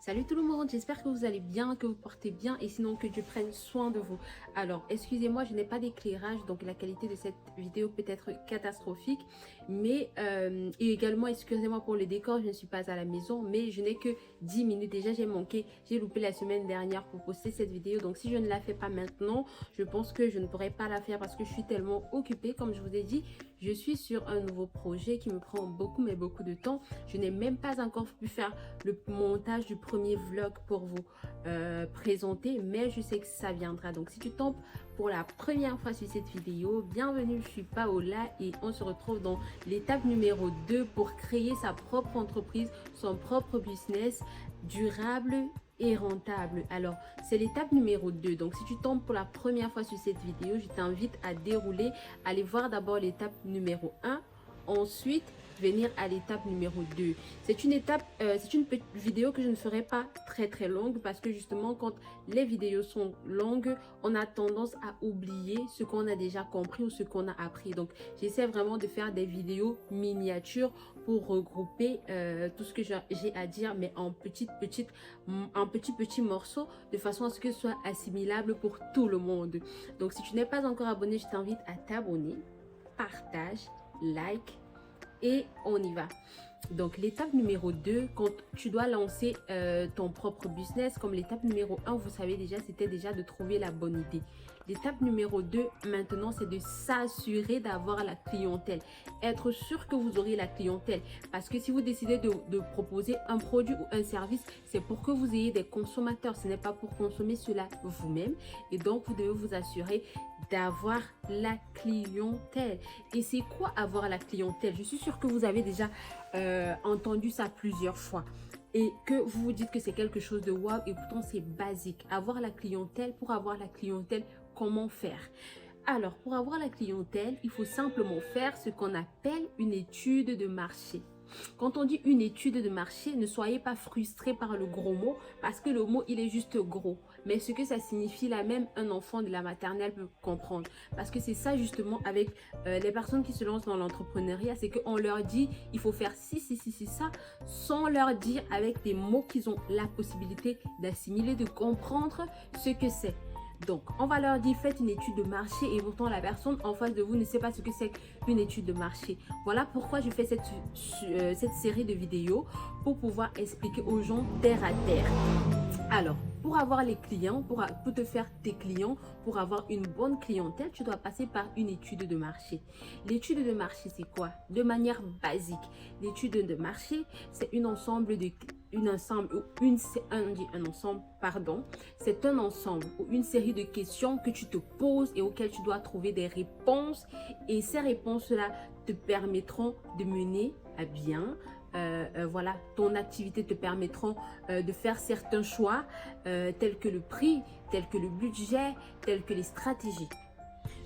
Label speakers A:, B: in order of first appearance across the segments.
A: Salut tout le monde, j'espère que vous allez bien, que vous portez bien et sinon que Dieu prenne soin de vous. Alors, excusez-moi, je n'ai pas d'éclairage, donc la qualité de cette vidéo peut être catastrophique. Mais, et également, excusez-moi pour le décor, je ne suis pas à la maison, mais je n'ai que 10 minutes. Déjà, j'ai loupé la semaine dernière pour poster cette vidéo. Donc, si je ne la fais pas maintenant, je pense que je ne pourrai pas la faire parce que je suis tellement occupée. Comme je vous ai dit, je suis sur un nouveau projet qui me prend beaucoup, mais beaucoup de temps. Je n'ai même pas encore pu faire le montage du premier vlog pour vous présenter, mais je sais que ça viendra. Donc si tu tombes pour la première fois sur cette vidéo, bienvenue, je suis Paola et on se retrouve dans l'étape numéro 2 pour créer sa propre entreprise, son propre business durable et rentable. Alors c'est l'étape numéro 2. Donc si tu tombes pour la première fois sur cette vidéo, je t'invite à dérouler, aller voir d'abord l'étape numéro 1, ensuite venir à l'étape numéro 2. C'est une étape, c'est une petite vidéo que je ne ferai pas très longue parce que justement quand les vidéos sont longues, on a tendance à oublier ce qu'on a déjà compris ou ce qu'on a appris. Donc j'essaie vraiment de faire des vidéos miniatures pour regrouper tout ce que j'ai à dire, mais en petits morceaux, de façon à ce que ce soit assimilable pour tout le monde. Donc si tu n'es pas encore abonné, je t'invite à t'abonner, partage, like, et on y va. Donc l'étape numéro 2, quand tu dois lancer ton propre business, comme l'étape numéro 1, vous savez déjà, c'était déjà de trouver la bonne idée. L'étape numéro 2, maintenant, c'est de s'assurer d'avoir la clientèle. Être sûr que vous aurez la clientèle. Parce que si vous décidez de proposer un produit ou un service, c'est pour que vous ayez des consommateurs. Ce n'est pas pour consommer cela vous-même. Et donc, vous devez vous assurer d'avoir la clientèle. Et c'est quoi avoir la clientèle? Je suis sûre que vous avez déjà entendu ça plusieurs fois et que vous vous dites que c'est quelque chose de waouh, et pourtant c'est basique. Avoir la clientèle, pour avoir la clientèle, comment faire? Alors, pour avoir la clientèle, il faut simplement faire ce qu'on appelle une étude de marché. Quand on dit une étude de marché, ne soyez pas frustrés par le gros mot parce que le mot, il est juste gros. Mais ce que ça signifie là, même un enfant de la maternelle peut comprendre. Parce que c'est ça justement avec les personnes qui se lancent dans l'entrepreneuriat, c'est qu'on leur dit, il faut faire ci, ça, sans leur dire avec des mots qu'ils ont la possibilité d'assimiler, de comprendre ce que c'est. Donc, on va leur dire, faites une étude de marché et pourtant la personne en face de vous ne sait pas ce que c'est qu'une étude de marché. Voilà pourquoi je fais cette série de vidéos pour pouvoir expliquer aux gens terre à terre. Alors, pour avoir les clients, pour te faire tes clients, pour avoir une bonne clientèle, tu dois passer par une étude de marché. L'étude de marché, c'est quoi? De manière basique, l'étude de marché, c'est un ensemble ou une série de questions que tu te poses et auxquelles tu dois trouver des réponses. Et ces réponses-là te permettront de mener à bien voilà, ton activité, te permettront de faire certains choix tels que le prix, tels que le budget, tels que les stratégies.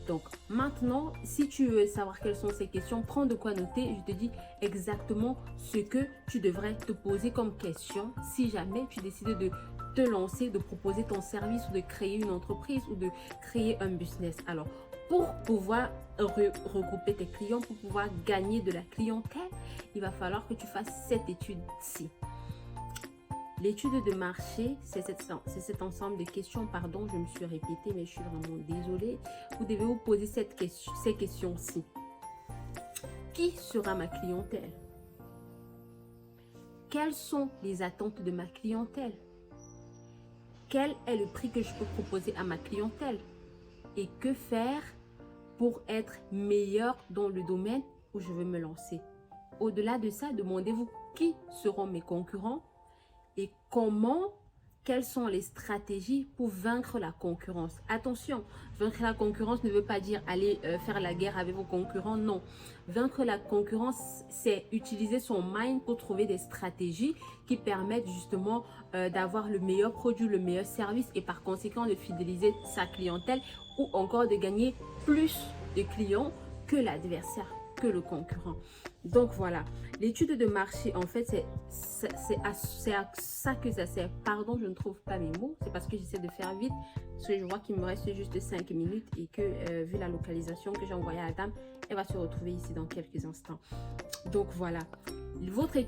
A: Donc maintenant, si tu veux savoir quelles sont ces questions, prends de quoi noter. Je te dis exactement ce que tu devrais te poser comme question si jamais tu décides de te lancer, de proposer ton service ou de créer une entreprise ou de créer un business. Alors, pour pouvoir regrouper tes clients, pour pouvoir gagner de la clientèle, il va falloir que tu fasses cette étude-ci. L'étude de marché, c'est cet ensemble de questions. Pardon, je me suis répétée, mais je suis vraiment désolée. Vous devez vous poser ces questions-ci. Qui sera ma clientèle? Quelles sont les attentes de ma clientèle? Quel est le prix que je peux proposer à ma clientèle? Et que faire pour être meilleur dans le domaine où je veux me lancer? Au-delà de ça, demandez-vous qui seront mes concurrents et quelles sont les stratégies pour vaincre la concurrence. Attention, vaincre la concurrence ne veut pas dire aller faire la guerre avec vos concurrents, non. Vaincre la concurrence, c'est utiliser son mind pour trouver des stratégies qui permettent justement d'avoir le meilleur produit, le meilleur service et par conséquent de fidéliser sa clientèle ou encore de gagner plus de clients que l'adversaire, que le concurrent. Donc voilà, l'étude de marché, en fait, c'est à ça que ça sert. Pardon, je ne trouve pas mes mots. C'est parce que j'essaie de faire vite. Parce que je vois qu'il me reste juste 5 minutes et que vu la localisation que j'ai envoyée à la dame, elle va se retrouver ici dans quelques instants. Donc voilà,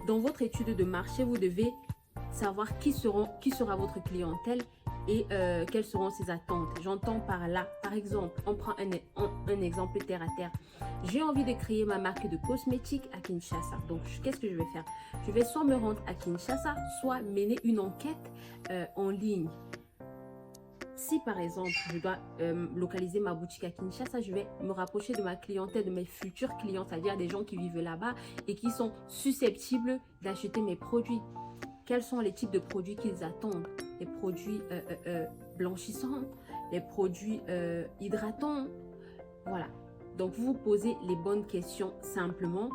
A: dans votre étude de marché, vous devez savoir qui sera votre clientèle et quelles seront ses attentes. J'entends par là, par exemple, on prend un exemple terre à terre. J'ai envie de créer ma marque de cosmétiques à Kinshasa. Donc, qu'est-ce que je vais faire? Je vais soit me rendre à Kinshasa, soit mener une enquête en ligne. Si par exemple, je dois localiser ma boutique à Kinshasa, je vais me rapprocher de ma clientèle, de mes futurs clients, c'est-à-dire des gens qui vivent là-bas et qui sont susceptibles d'acheter mes produits. Quels sont les types de produits qu'ils attendent? Les produits blanchissants, les produits hydratants. Voilà. Donc, vous vous posez les bonnes questions simplement.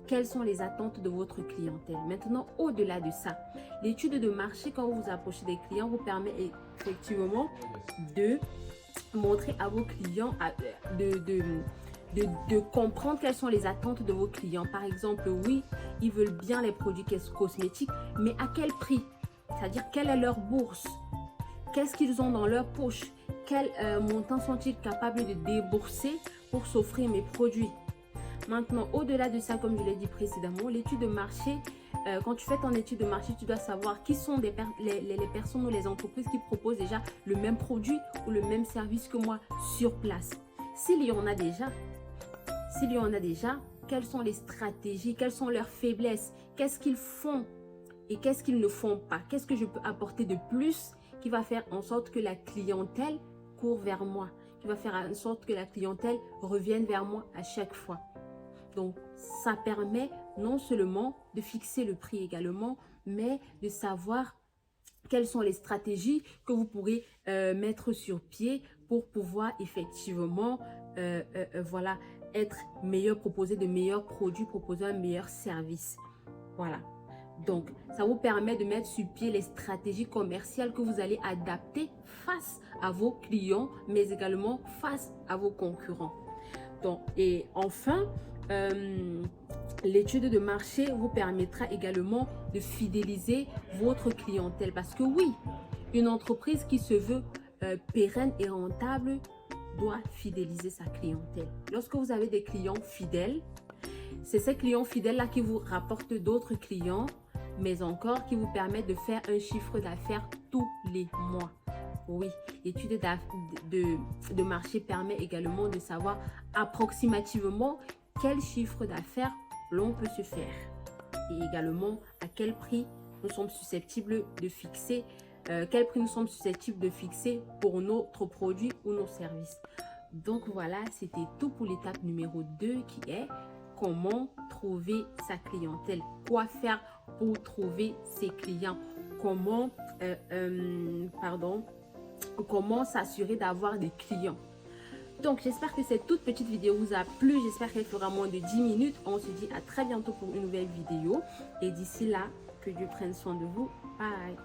A: Quelles sont les attentes de votre clientèle? Maintenant, au-delà de ça, l'étude de marché, quand vous vous approchez des clients, vous permet effectivement de montrer à vos clients, de comprendre quelles sont les attentes de vos clients. Par exemple, oui, ils veulent bien les produits cosmétiques, mais à quel prix? C'est-à-dire, quelle est leur bourse? Qu'est-ce qu'ils ont dans leur poche? Quel montant sont-ils capables de débourser pour s'offrir mes produits? Maintenant, au-delà de ça, comme je l'ai dit précédemment, l'étude de marché, quand tu fais ton étude de marché, tu dois savoir qui sont les personnes ou les entreprises qui proposent déjà le même produit ou le même service que moi sur place. S'il y en a déjà, quelles sont les stratégies, quelles sont leurs faiblesses, qu'est-ce qu'ils font et qu'est-ce qu'ils ne font pas, qu'est-ce que je peux apporter de plus qui va faire en sorte que la clientèle court vers moi, qui va faire en sorte que la clientèle revienne vers moi à chaque fois. Donc, ça permet non seulement de fixer le prix également, mais de savoir quelles sont les stratégies que vous pourrez mettre sur pied pour pouvoir effectivement voilà, être meilleur, proposer de meilleurs produits, proposer un meilleur service. Voilà. Donc, ça vous permet de mettre sur pied les stratégies commerciales que vous allez adapter face à vos clients, mais également face à vos concurrents. Donc, et enfin, l'étude de marché vous permettra également de fidéliser votre clientèle. Parce que oui, une entreprise qui se veut pérenne et rentable doit fidéliser sa clientèle. Lorsque vous avez des clients fidèles, c'est ces clients fidèles-là qui vous rapportent d'autres clients, mais encore qui vous permettent de faire un chiffre d'affaires tous les mois. Oui, l'étude de marché permet également de savoir approximativement quel chiffre d'affaires l'on peut se faire et également à quel prix nous sommes susceptibles de fixer, pour notre produit ou nos services. Donc voilà, c'était tout pour l'étape numéro 2 qui est comment trouver sa clientèle, quoi faire pour trouver ses clients, comment s'assurer d'avoir des clients. Donc, j'espère que cette toute petite vidéo vous a plu. J'espère qu'elle fera moins de 10 minutes. On se dit à très bientôt pour une nouvelle vidéo. Et d'ici là, que Dieu prenne soin de vous. Bye!